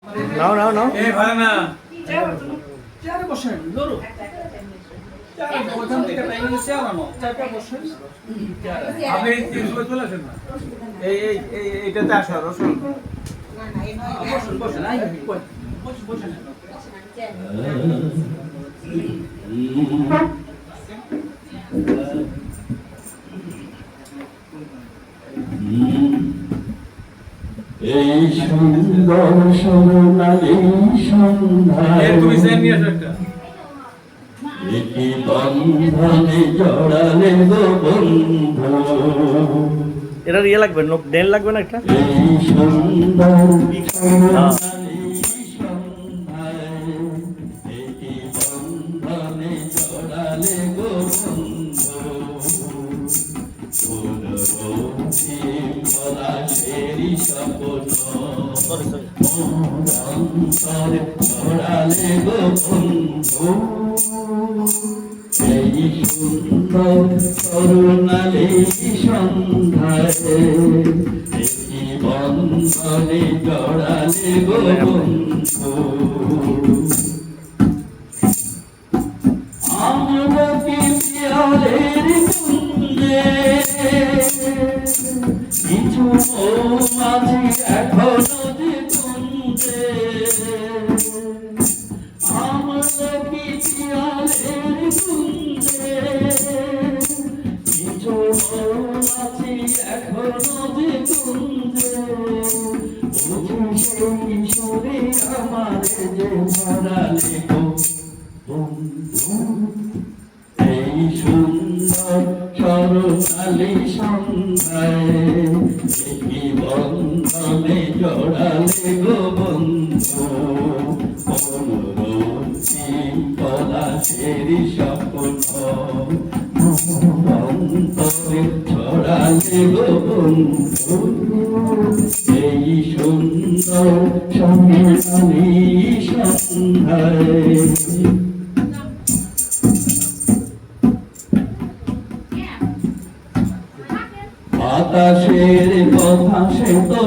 নাও নাও নাও এই ভালো না চেয়ারে বসেন ধরো চেয়ারে ওখান থেকে টাইমে চেয়ার আনো চেয়ারটা বসেন আপনি তিন সময় চলে আসেন না এইটাতে আসো রসুন বসেন বসেন আই বসেন বসেন এই সুন্দর সোনালী সন্ধ্যায় তুমি সেন নিয়ে আসো একটা এটি বন্ধনে জড়ালে গো বন্ধু এটা ইয়ে লাগবে ডেল লাগবে না একটা এই সুন্দর সোনালী সন্ধ্যায় এটি বন্ধনে জড়ালে গো বন্ধু পলাশেরি স্বপ্ন অন্তরে ছড়ালে গো বন্ধু এই সুন্দর করুণালী সন্ধ্যায় একটি বন্ধনে জড়ালে গো বন্ধু আমরা কি পিয়ালের কুঞ্জে কিছু মাঝি এখনো যে কুঞ্জে আমরা কি পিয়ালের কুঞ্জে কিছু মাঝি এখনো যে কুঞ্জে সেই সুরে আমার যে ভরালে গো বন্ধু এই সুন্দর সরকালি সন্ধ্যায় একটি বন্ধনে জড়ালে গো বন্ধু অনুরোধ পলাশেরি স্বপ্ন অন্তরে ছড়ালে গো বন্ধু এই সুন্দর সন্ধ্যালি সন্ধ্যায় বাতাসের কথা সে তো